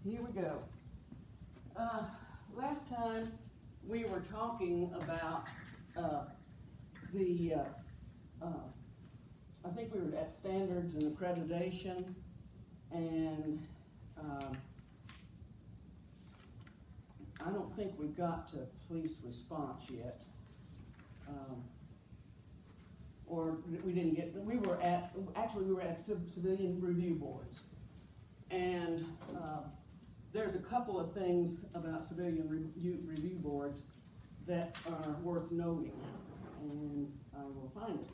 Here we go. Last time we were talking about the, I think we were at standards and accreditation, and I don't think we've got to police response yet. Or we didn't get, we were at civilian review boards. And there's a couple of things about civilian review boards that are worth noting, and I will find it.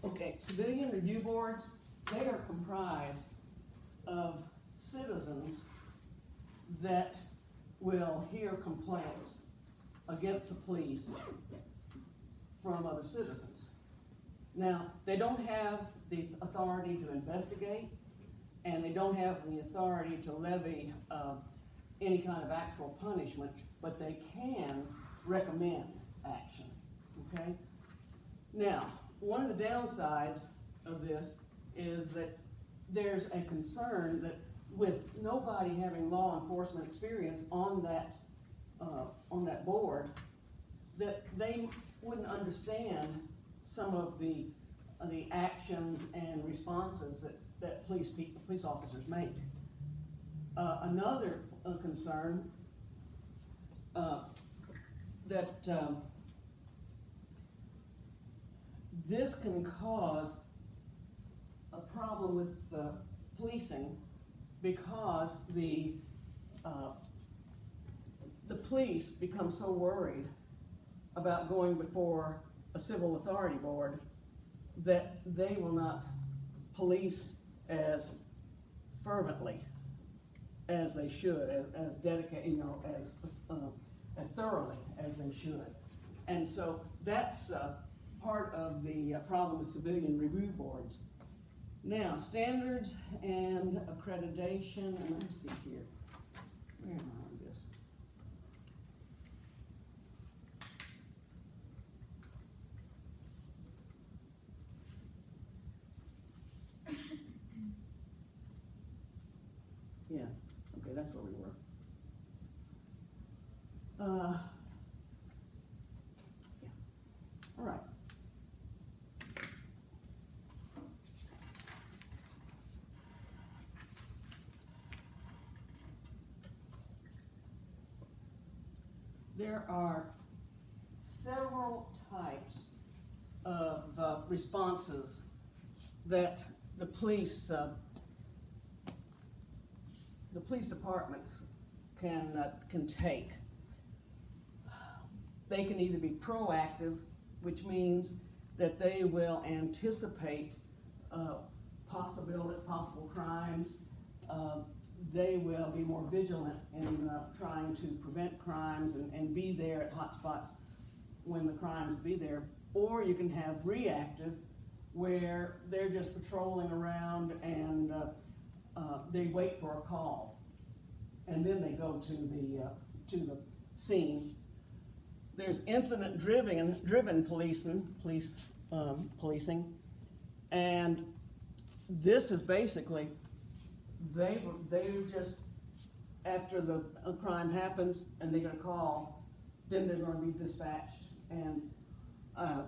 Okay, civilian review boards, they are comprised of citizens that will hear complaints against the police from other citizens. Now, they don't have the authority to investigate, and they don't have the authority to levy any kind of actual punishment, but they can recommend action, okay? Now, one of the downsides of this is that there's a concern that with nobody having law enforcement experience on that board, that they wouldn't understand some of the actions and responses that police officers make. Another concern that this can cause a problem with policing, because the police become so worried about going before a civil authority board that they will not police as fervently as they should, as dedicated, as thoroughly as they should. And so that's part of the problem with civilian review boards. Now, standards and accreditation, and let me see here. Where am I on this? Yeah, okay, that's where we were. Yeah, all right. There are several types of responses that the police departments can take. They can either be proactive, which means that they will anticipate possible crimes. They will be more vigilant in trying to prevent crimes and be there at hot spots when the crimes be there. Or you can have reactive, where they're just patrolling around and they wait for a call, and then they go to the scene. There's incident-driven policing, and this is basically they just, after a crime happens and they get a call, then they're going to be dispatched. And I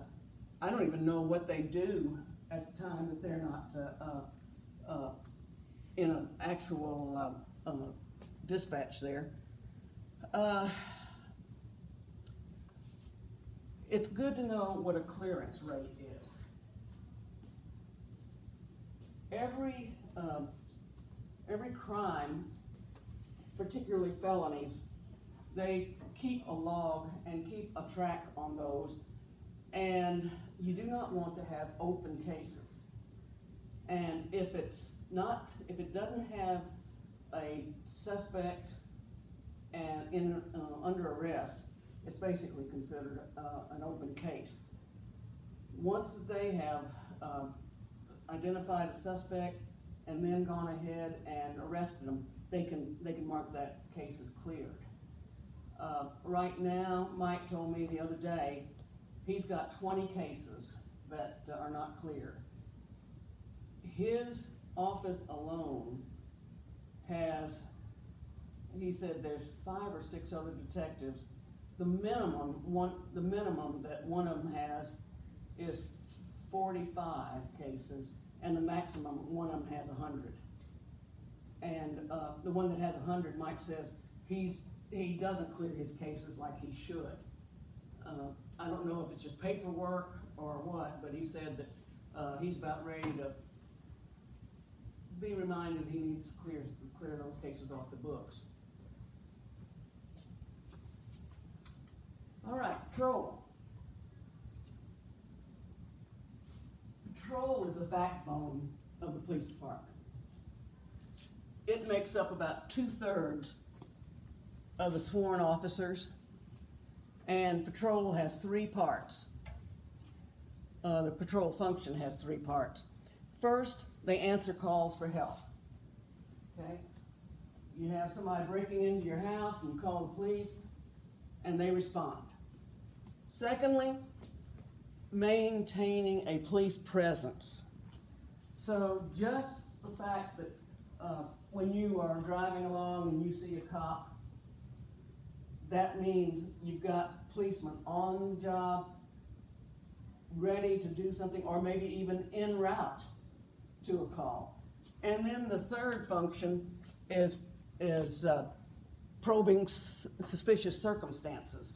don't even know what they do at the time that they're not in an actual dispatch there. It's good to know what a clearance rate is. Every crime, particularly felonies, they keep a log and keep a track on those, and you do not want to have open cases. And if it doesn't have a suspect and under arrest, it's basically considered an open case. Once they have identified a suspect and then gone ahead and arrested them, they can mark that case as cleared. Right now, Mike told me the other day he's got 20 cases that are not clear. His office alone has, he said there's 5 or 6 other detectives. The minimum that one of them has is 45 cases, and the maximum one of them has 100. And the one that has 100, Mike says he doesn't clear his cases like he should. I don't know if it's just paperwork or what, but he said that he's about ready to be reminded he needs to clear those cases off the books. All right, patrol. Patrol is the backbone of the police department. It makes up about 2/3 of the sworn officers, and patrol has 3 parts. The patrol function has 3 parts. First, they answer calls for help. Okay? You have somebody breaking into your house, and you call the police, and they respond. Secondly, maintaining a police presence. So just the fact that when you are driving along and you see a cop, that means you've got policemen on the job, ready to do something, or maybe even en route to a call. And then the third function is probing suspicious circumstances.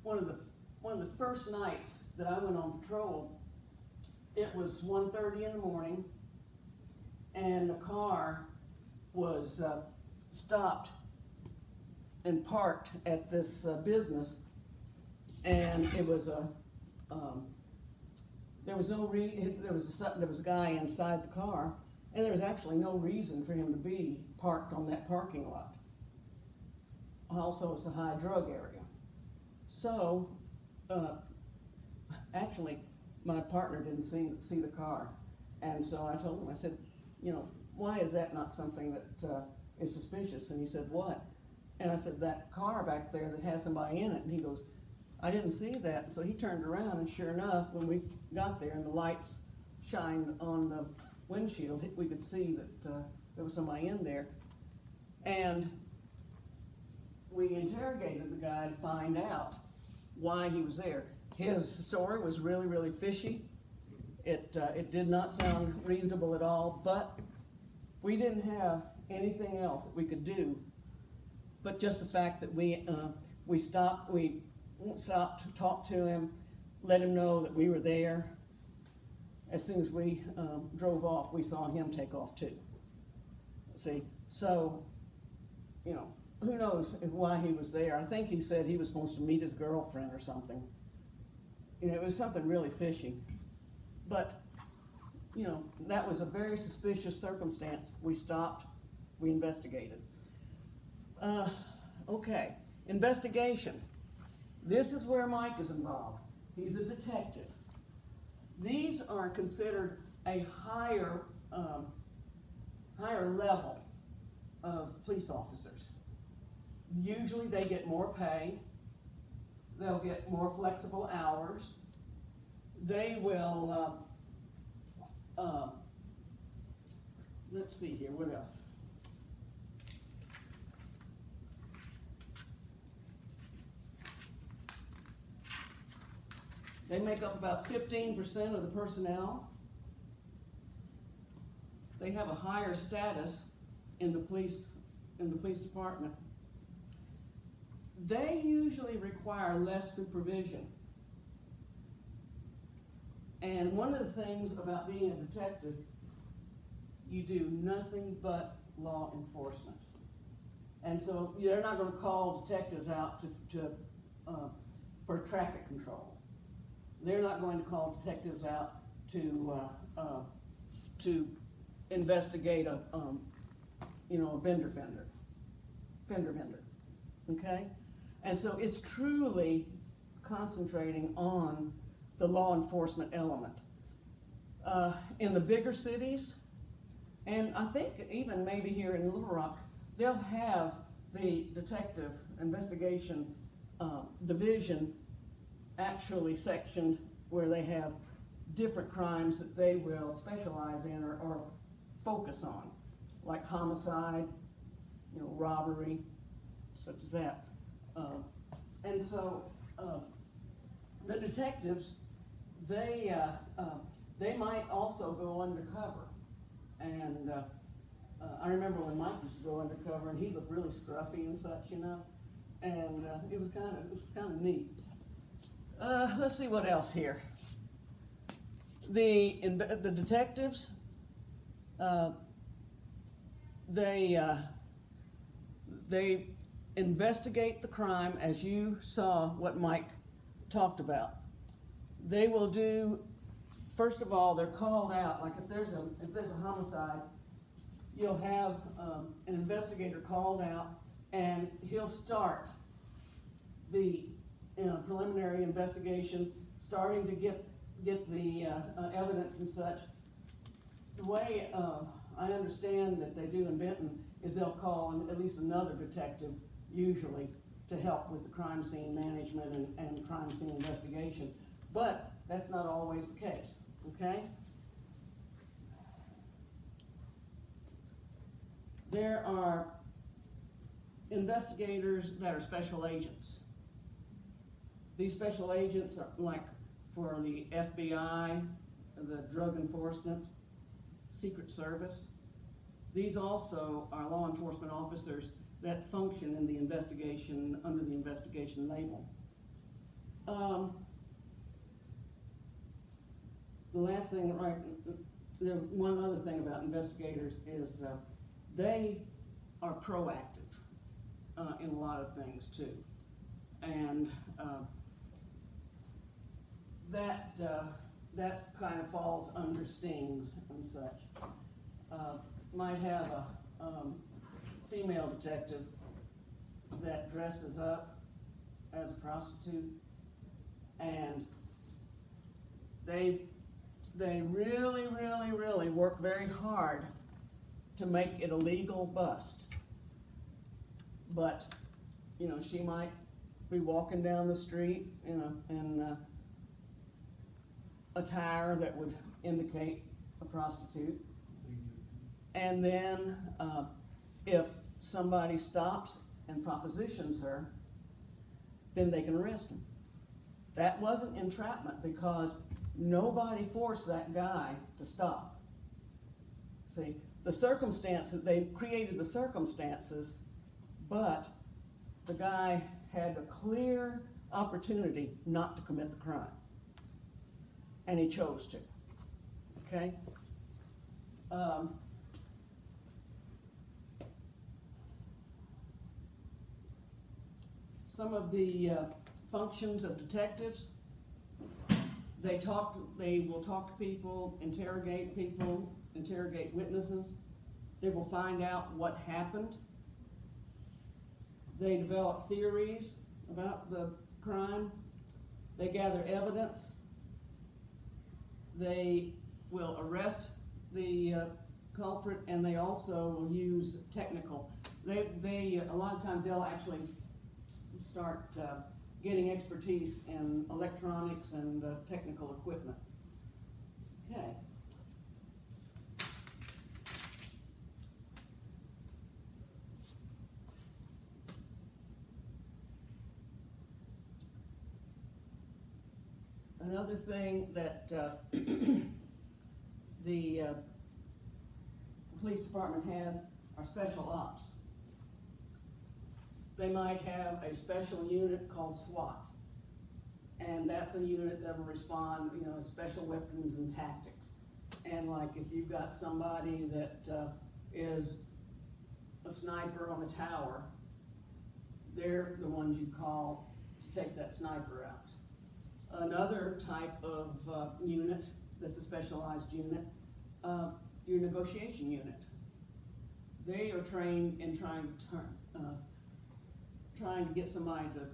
One of the first nights that I went on patrol, it was 1:30 in the morning, and the car was stopped and parked at this business, and it was there was a guy inside the car, and there was actually no reason for him to be parked on that parking lot. Also, it's a high drug area. So, actually, my partner didn't see the car, and so I told him, I said, why is that not something that is suspicious? And he said, what? And I said, that car back there that has somebody in it. And he goes, I didn't see that. So he turned around, and sure enough, when we got there and the lights shined on the windshield, we could see that there was somebody in there. And we interrogated the guy to find out why he was there. His story was really, really fishy. It did not sound reasonable at all, but we didn't have anything else that we could do but just the fact that we stopped to talk to him, let him know that we were there. As soon as we drove off, we saw him take off too. See, so, who knows why he was there. I think he said he was supposed to meet his girlfriend or something. It was something really fishy. But, that was a very suspicious circumstance. We stopped, we investigated. Okay, investigation. This is where Mike is involved. He's a detective. These are considered a higher level of police officers. Usually they get more pay. They'll get more flexible hours. They will, let's see here, what else? They make up about 15% of the personnel. They have a higher status in the police department. They usually require less supervision. And one of the things about being a detective, you do nothing but law enforcement. And so they're not going to call detectives out for traffic control. They're not going to call detectives out to investigate a fender bender, okay? And so it's truly concentrating on the law enforcement element. In the bigger cities, and I think even maybe here in Little Rock, they'll have the detective investigation division actually sectioned where they have different crimes that they will specialize in or focus on, like homicide, robbery, such as that. And so the detectives, they might also go undercover. And I remember when Mike used to go undercover, and he looked really scruffy and such, and it was kind of neat. Let's see what else here. The detectives, they investigate the crime, as you saw what Mike talked about. They will do, first of all, they're called out. Like if there's a homicide, you'll have an investigator called out, and he'll start the preliminary investigation, starting to get the evidence and such. The way I understand that they do in Benton is they'll call at least another detective, usually, to help with the crime scene management and crime scene investigation. But that's not always the case, okay? There are investigators that are special agents. These special agents are like for the FBI, the Drug Enforcement, Secret Service. These also are law enforcement officers that function in the investigation, under the investigation label. The last thing, one other thing about investigators is they are proactive in a lot of things too. And that kind of falls under stings and such. Might have a female detective that dresses up as a prostitute, and they really work very hard to make it a legal bust. But she might be walking down the street in attire that would indicate a prostitute. And then if somebody stops and propositions her, then they can arrest him. That wasn't entrapment because nobody forced that guy to stop. See, the circumstances, they created the circumstances, but the guy had a clear opportunity not to commit the crime. And he chose to, okay? Some of the functions of detectives, they will talk to people, interrogate witnesses. They will find out what happened. They develop theories about the crime. They gather evidence. They will arrest the culprit, and they also will use technical. A lot of times they'll actually start getting expertise in electronics and technical equipment. Okay. Another thing that the police department has are special ops. They might have a special unit called SWAT, and that's a unit that will respond, special weapons and tactics. And like if you've got somebody that is a sniper on a tower, they're the ones you call to take that sniper out. Another type of unit that's a specialized unit, your negotiation unit. They are trained in trying to get somebody to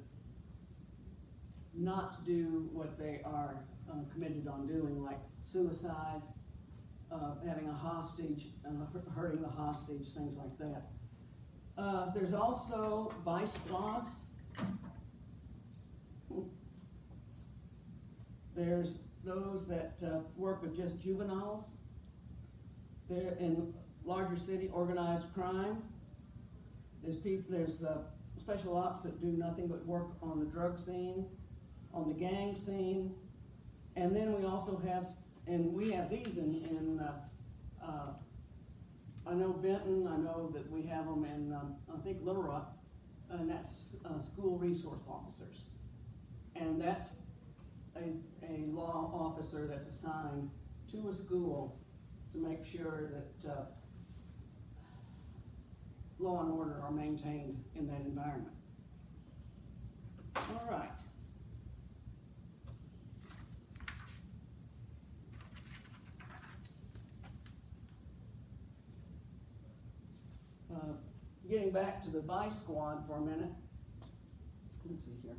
not do what they are committed on doing, like suicide, having a hostage, hurting the hostage, things like that. There's also vice squads. There's those that work with just juveniles. They're in larger city organized crime. There's special ops that do nothing but work on the drug scene, on the gang scene, and then we also have, and we have these in I know Benton, I know that we have them in, I think Little Rock, and that's school resource officers. And that's a law officer that's assigned to a school to make sure that law and order are maintained in that environment. All right. Getting back to the vice squad for a minute. Let's see here.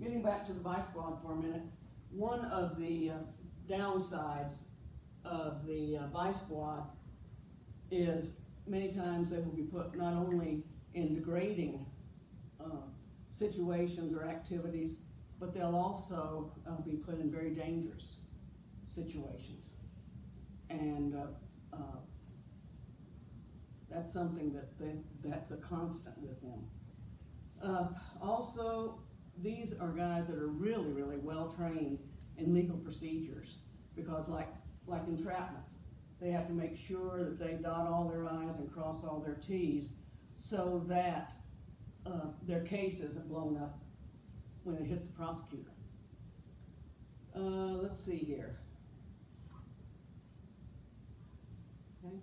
Getting back to the vice squad for a minute, one of the downsides of the vice squad is many times they will be put not only in degrading situations or activities, but they'll also be put in very dangerous situations. And that's something that's a constant with them. Also, these are guys that are really, really well trained in legal procedures, because like entrapment, they have to make sure that they dot all their I's and cross all their T's so that their case isn't blown up when it hits the prosecutor. Let's see here. Okay.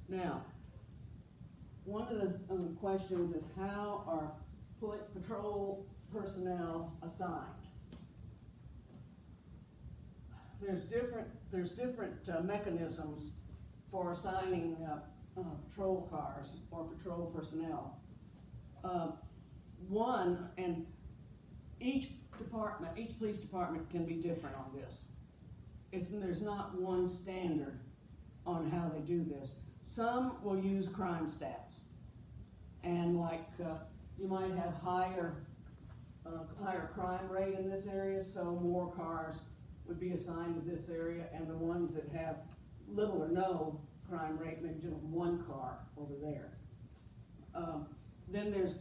Now, one of the questions is, how are patrol personnel assigned? There's different mechanisms for assigning patrol cars or patrol personnel. One, and each police department can be different on this. There's not one standard on how they do this. Some will use crime stats, and you might have higher crime rate in this area, so more cars would be assigned to this area, and the ones that have little or no crime rate, maybe just one car over there. Then there's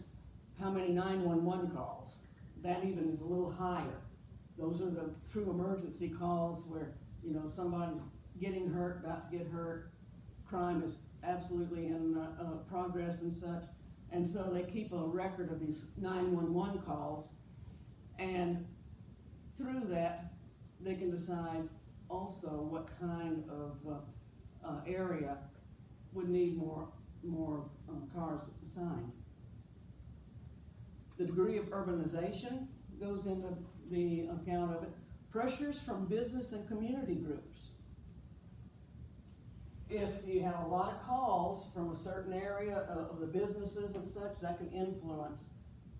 how many 911 calls. That even is a little higher. Those are the true emergency calls where, somebody's getting hurt, about to get hurt, crime is absolutely in progress and such. And so they keep a record of these 911 calls, and through that, they can decide also what kind of area would need more cars assigned. The degree of urbanization goes into the account of it. Pressures from business and community groups. If you have a lot of calls from a certain area of the businesses and such, that can influence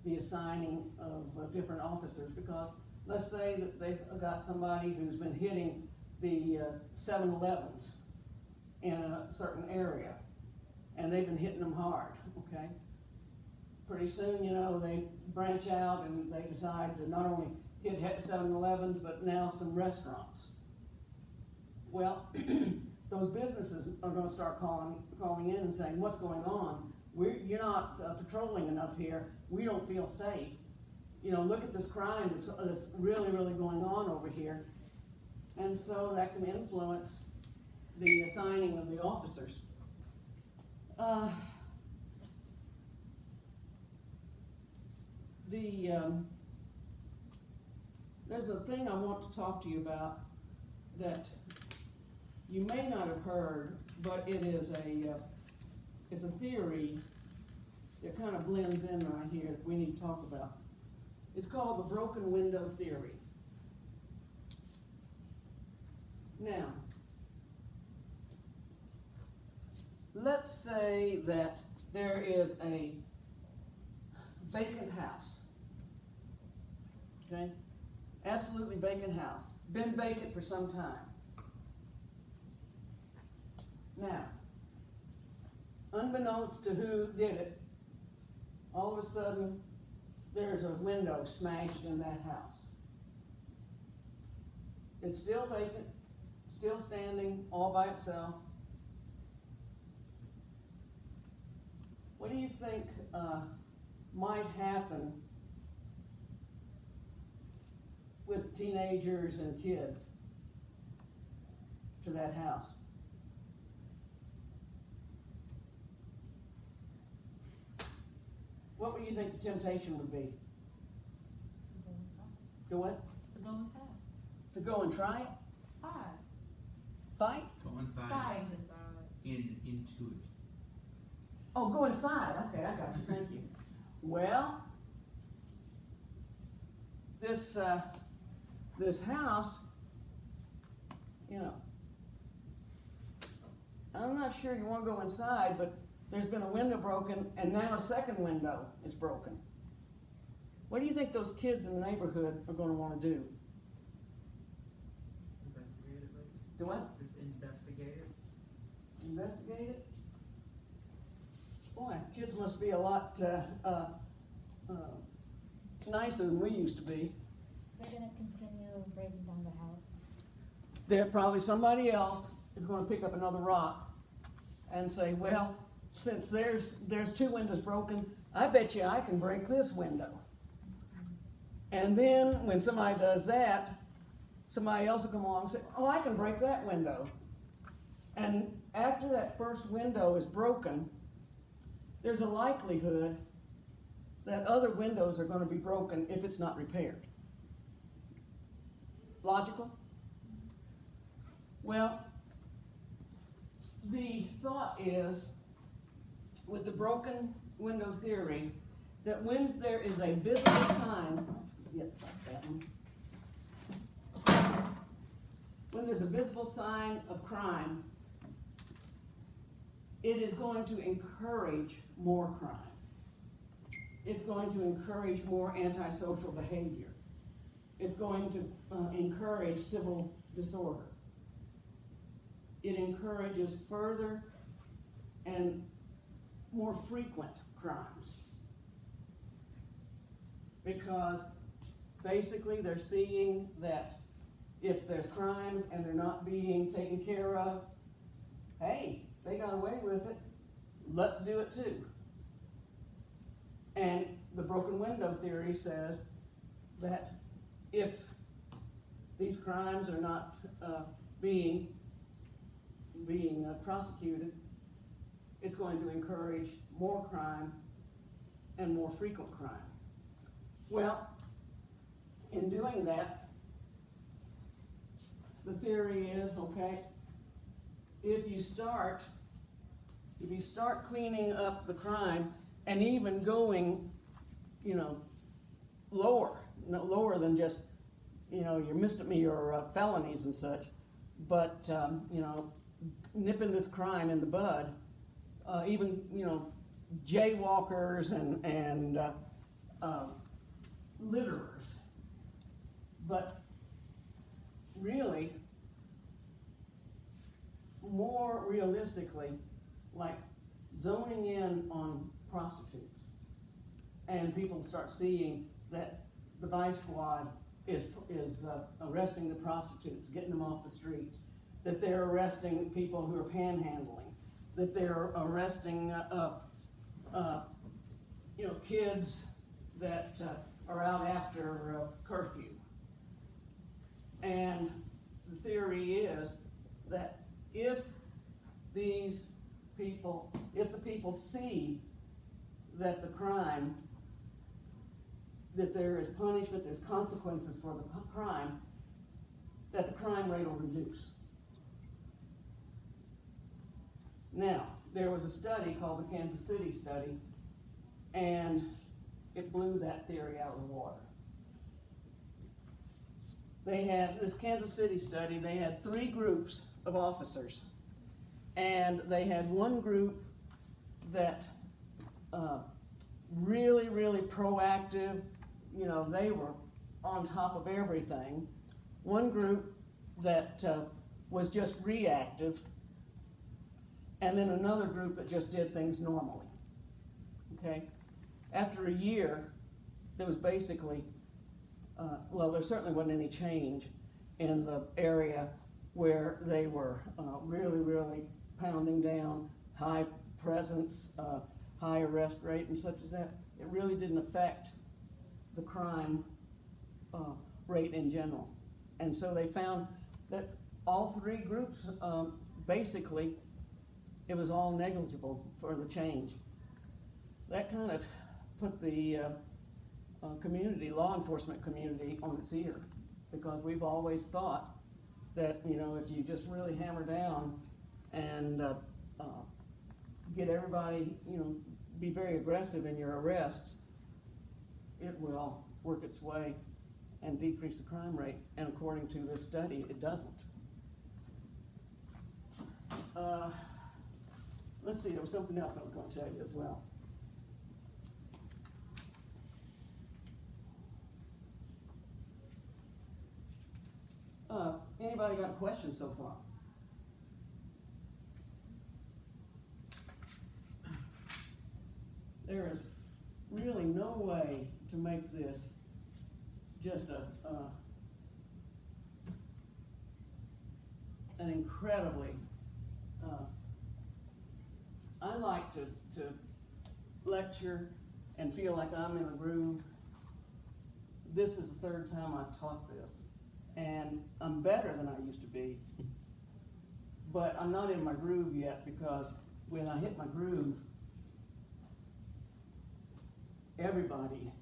the assigning of different officers, because let's say that they've got somebody who's been hitting the 7-Elevens in a certain area, and they've been hitting them hard, okay? Pretty soon, they branch out and they decide to not only hit 7-Elevens, but now some restaurants. Well, those businesses are going to start calling in and saying, what's going on? You're not patrolling enough here. We don't feel safe. Look at this crime that's really, really going on over here. And so that can influence the assigning of the officers. There's a thing I want to talk to you about that you may not have heard, but it is a theory that kind of blends in right here that we need to talk about. It's called the broken window theory. Now, let's say that there is vacant house. Okay? Absolutely vacant house. Been vacant for some time. Now, unbeknownst to who did it, all of a sudden, there's a window smashed in that house. It's still vacant, still standing all by itself. What do you think might happen with teenagers and kids to that house? What would you think the temptation would be? To what? To go inside. To go and try it? Side. Fight? Go inside. Side. Into it. Oh, go inside. Okay, I got you. Thank you. Well, this house, you know, I'm not sure you want to go inside, but there's been a window broken, and now a second window is broken. What do you think those kids in the neighborhood are going to want to do? Investigate it, maybe? Do what? Just investigate it. Investigate it? Boy, kids must be a lot nicer than we used to be. They're gonna continue breaking down the house. There probably somebody else is going to pick up another rock and say, well, since there's two windows broken, I bet you I can break this window. And then when somebody does that, somebody else will come along and say, oh, I can break that window. And after that first window is broken, there's a likelihood that other windows are going to be broken if it's not repaired. Logical? Well, the thought is, with the broken window theory, that when there is a visible sign, when there's a visible sign of crime, it is going to encourage more crime. It's going to encourage more antisocial behavior. It's going to encourage civil disorder. It encourages further and more frequent crimes. Because basically they're seeing that if there's crimes and they're not being taken care of, hey, they got away with it, let's do it too. And the broken window theory says that if these crimes are not being prosecuted, it's going to encourage more crime and more frequent crime. Well, in doing that, the theory is, okay, if you start cleaning up the crime and even going, lower than just, your felonies and such, but, nipping this crime in the bud, even, jaywalkers and litterers. But really, more realistically, like zoning in on prostitutes, and people start seeing that the vice squad is arresting the prostitutes, getting them off the streets, that they're arresting people who are panhandling, that they're arresting kids that are out after curfew. And the theory is that if the people see that the crime, that there is punishment, there's consequences for the crime, that the crime rate will reduce. Now, there was a study called the Kansas City study, and it blew that theory out of the water. They had, this Kansas City study, they had 3 groups of officers, and they had one group that really, really proactive. You know, they were on top of everything. One group that was just reactive, and then another group that just did things normally. Okay? After a year, there was basically, well, there certainly wasn't any change in the area where they were really, really pounding down high presence, high arrest rate and such as that. It really didn't affect the crime rate in general. And so they found that all three groups, basically, it was all negligible for the change. That kind of put the community, law enforcement community, on its ear, because we've always thought that, you know, if you just really hammer down and get everybody, you know, be very aggressive in your arrests, it will work its way and decrease the crime rate. And according to this study, it doesn't. Let's see, there was something else I was going to tell you as well. Anybody got a question so far? There is really no way to make this just an incredibly, I like to lecture and feel like I'm in a groove. This is the third time I've taught this, and I'm better than I used to be, but I'm not in my groove yet, because when I hit my groove, everybody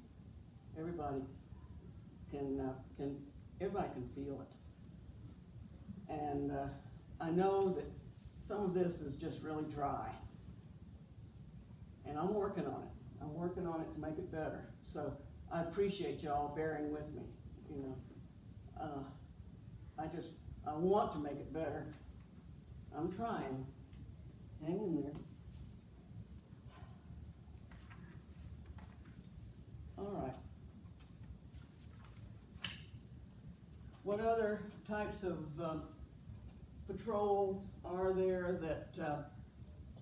can feel it. And I know that some of this is just really dry, and I'm working on it. I'm working on it to make it better. So I appreciate y'all bearing with me. You know, I want to make it better. I'm trying. Hang in there. All right. What other types of patrols are there that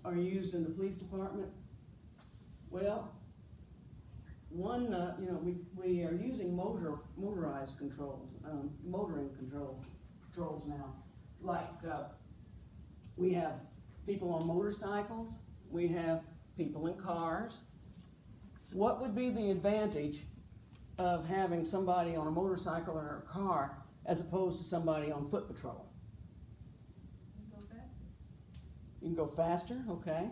are used in the police department? Well, one, you know, we are using motorized controls, motoring patrols now. Like we have people on motorcycles, we have people in cars. What would be the advantage of having somebody on a motorcycle or a car as opposed to somebody on foot patrol? You go faster. You can go faster, okay.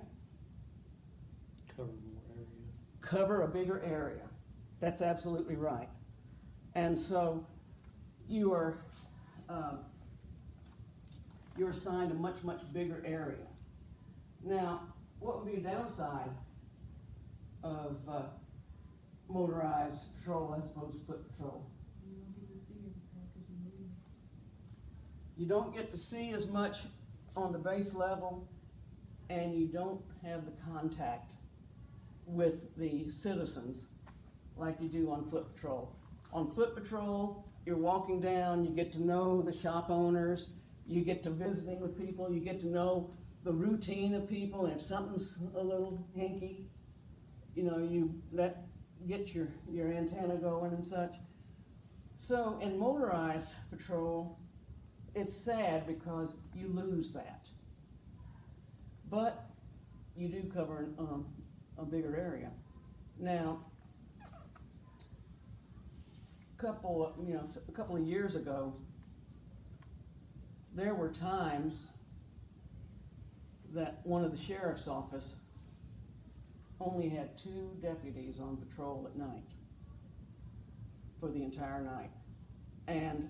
Cover more area. Cover a bigger area. That's absolutely right. And so you're assigned a much bigger area. Now, what would be a downside of motorized patrol as opposed to foot patrol? You don't get to see as much on the base level, and you don't have the contact with the citizens like you do on foot patrol. On foot patrol, you're walking down, you get to know the shop owners, you get to visiting with people, you get to know the routine of people, and if something's a little hinky, you know, that gets your antenna going and such. So in motorized patrol, it's sad because you lose that. But you do cover a bigger area. Now, a couple of years ago, there were times that one of the sheriff's office only had 2 deputies on patrol at night for the entire night. And,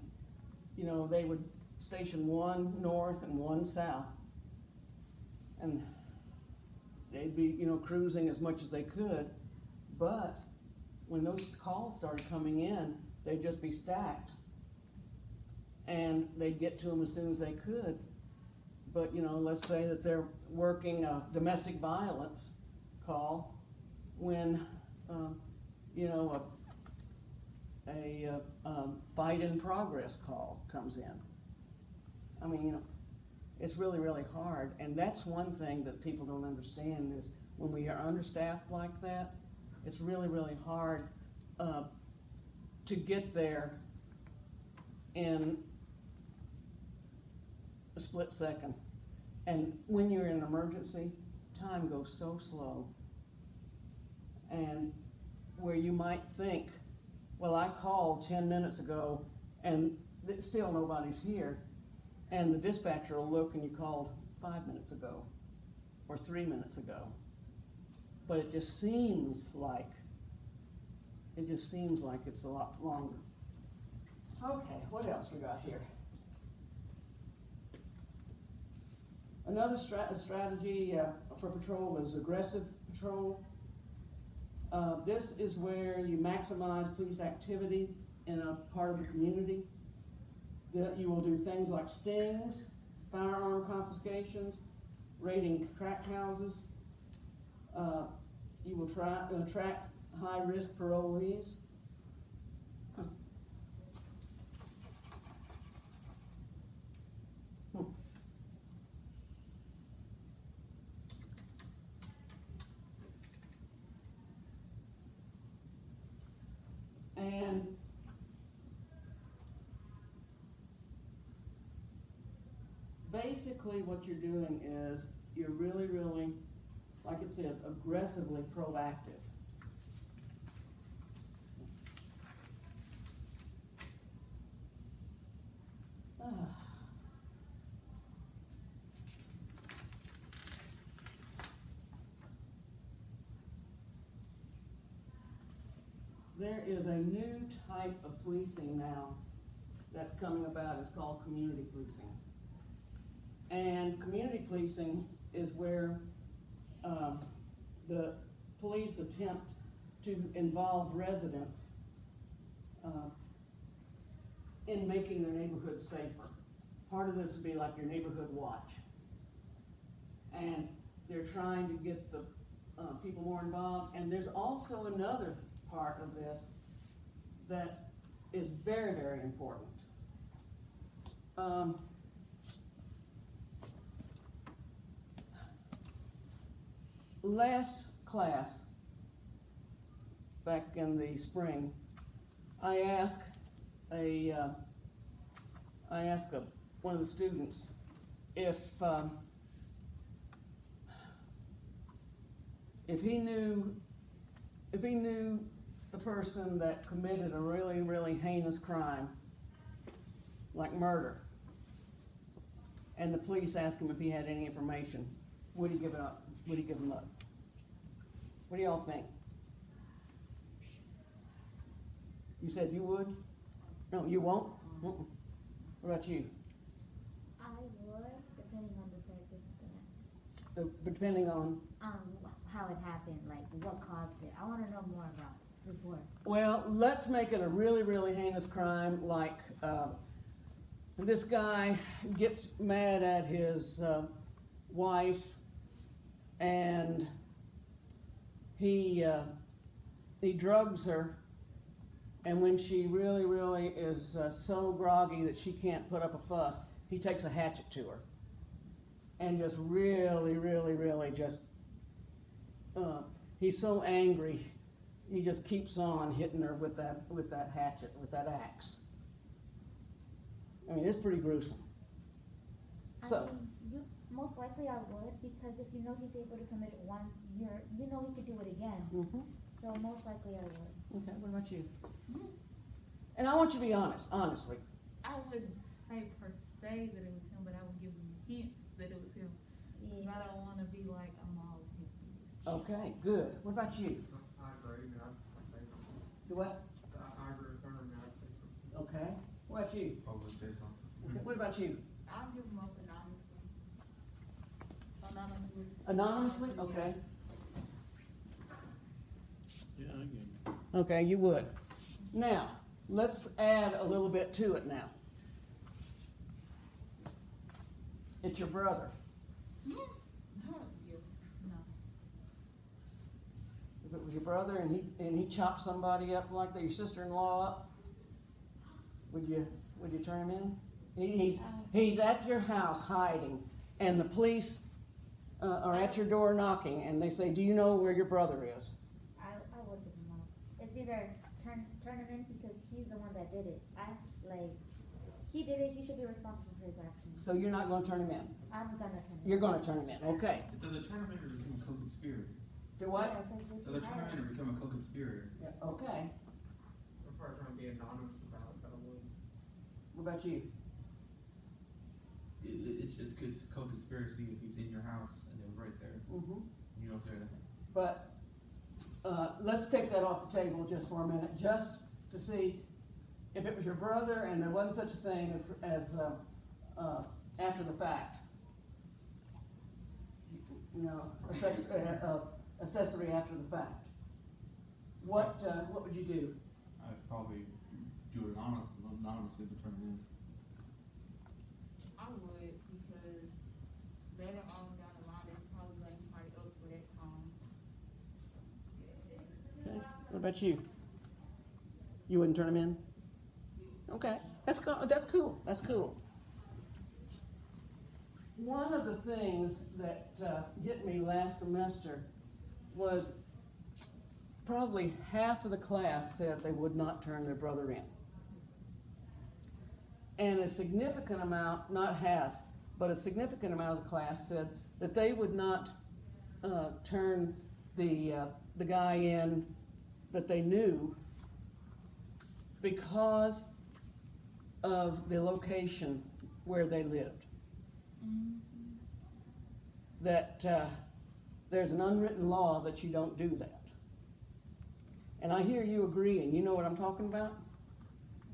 you know, they would station 1 north and 1 south. And they'd be, you know, cruising as much as they could. But when those calls started coming in, they'd just be stacked. And they'd get to them as soon as they could. But, you know, let's say that they're working a domestic violence call. When you know, fight in progress call comes in. I mean, you know, it's really, really hard, and that's one thing that people don't understand is when we are understaffed like that, it's really, really hard to get there in a split second. And when you're in an emergency, time goes so slow. And where you might think, well, I called 10 minutes ago and still nobody's here. And the dispatcher will look and you called 5 minutes ago or 3 minutes ago. But it just seems like it's a lot longer. Okay, what else we got here? Another strategy for patrol is aggressive patrol. This is where you maximize police activity in a part of the community. That you will do things like stings, firearm confiscations, raiding crack houses. You will track high-risk parolees. And basically what you're doing is you're really, really, like it says, aggressively proactive. There is a new type of policing now that's coming about. It's called community policing. And community policing is where the police attempt to involve residents in making their neighborhood safer. Part of this would be like your neighborhood watch. And they're trying to get the people more involved. And there's also another part of this that is very, very important. Last class, back in the spring, I asked one of the students if he knew the person that committed a really, really heinous crime, like murder, and the police asked him if he had any information, would he give it up? Would he give him up? What do y'all think? You said you would? No, you won't? What about you? I would, depending on the circumstance. Depending on? How it happened, like what caused it. I want to know more about it before. Well, let's make it a really, really heinous crime, like this guy gets mad at his wife and he drugs her, and when she really, really is so groggy that she can't put up a fuss, he takes a hatchet to her and just really, really, really just he's so angry, he just keeps on hitting her with that hatchet, with that axe. I mean, it's pretty gruesome. Most likely I would, because if you know he's able to commit it once, you know he could do it again. Mm-hmm. So most likely I would. Okay, what about you? Mm-hmm. And I want you to be honest, honestly. I wouldn't say per se that it was him, but I would give him hints that it was him. Yeah. I don't want to be like, I'm all of his business. Okay, good. What about you? I agree, I'd say something. Do what? I agree with her, I'd say something. Okay. What about you? I would say something. Okay. What about you? I'll give him up anonymously. Anonymously. Anonymously? Okay. Yeah, I get it. Okay, you would. Now, let's add a little bit to it now. It's your brother. No. if it was your brother and he chopped somebody up like your sister-in-law up, would you turn him in? He's at your house hiding, and the police are at your door knocking, and they say, do you know where your brother is? I would give him up. It's either turn him in because he's the one that did it. He did it, he should be responsible for his actions. So you're not gonna turn him in? I'm gonna turn him in. You're gonna turn him in, okay. It's either turn him in or become a co-conspirator. Do what? Yeah, 'cause if Either he's turn him in hired- or become a co-conspirator. Yeah, okay. I'm probably trying to be anonymous about it, but I would. What about you? It's co-conspiracy if he's in your house and they're right there. Mm-hmm. You don't say anything. But, let's take that off the table just for a minute, just to see if it was your brother and there wasn't such a thing as after the fact. You know, accessory after the fact. What would you do? I'd probably do it anonymously, but turn him in. I would, because later on down the line, they probably let somebody else with it, Okay. What about you? You wouldn't turn him in? Okay, that's cool. One of the things that hit me last semester was probably half of the class said they would not turn their brother in. And a significant amount, not half, but a significant amount of the class said that they would not turn the guy in that they knew because of the location where they lived. That there's an unwritten law that you don't do that. And I hear you agreeing. You know what I'm talking about?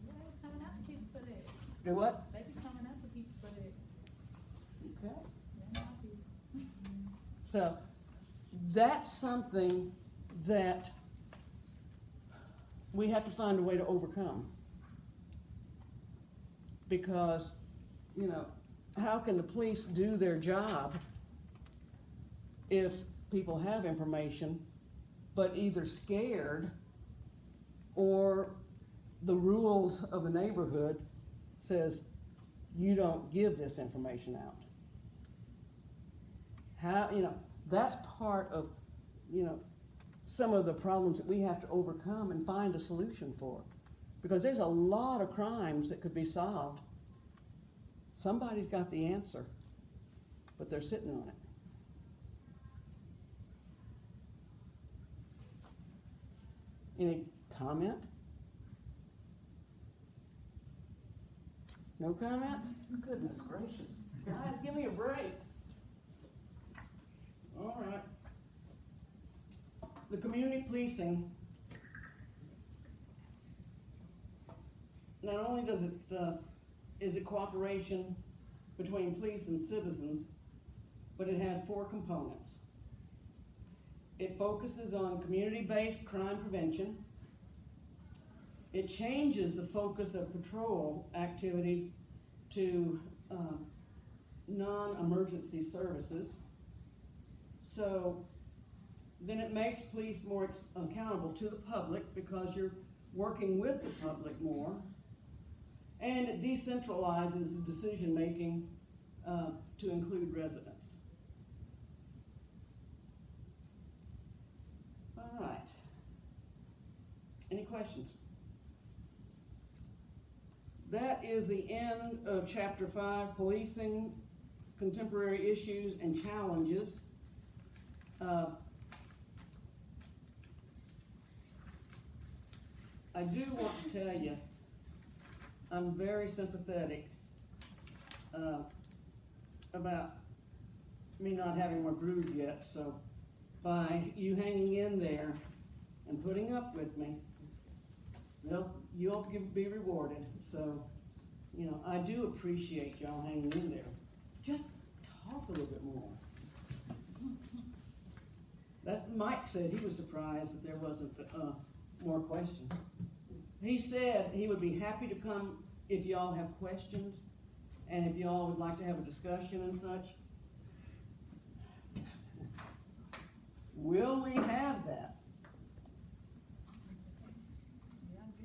Yeah, they coming after people for that. Do what? They be coming after people for that. Okay. They're not people. So that's something that we have to find a way to overcome. Because, you know, how can the police do their job if people have information but either scared or the rules of a neighborhood says you don't give this information out? How, you know, that's part of, you know, some of the problems that we have to overcome and find a solution for. Because there's a lot of crimes that could be solved. Somebody's got the answer, but they're sitting on it. Any comment? No comment? Goodness gracious. Guys, give me a break. All right. The community policing, not only does it, is it cooperation between police and citizens, but it has 4 components. It focuses on community-based crime prevention. It changes the focus of patrol activities to non-emergency services. So then it makes police more accountable to the public because you're working with the public more. And it decentralizes the decision-making to include residents. All right. Any questions? That is the end of Chapter 5, Policing, Contemporary Issues and Challenges. I do want to tell you, I'm very sympathetic about me not having my groove yet, so by you hanging in there and putting up with me, you'll be rewarded. So, you know, I do appreciate y'all hanging in there. Just talk a little bit more. That Mike said he was surprised that there wasn't more questions. He said he would be happy to come if y'all have questions and if y'all would like to have a discussion and such. Will we have that?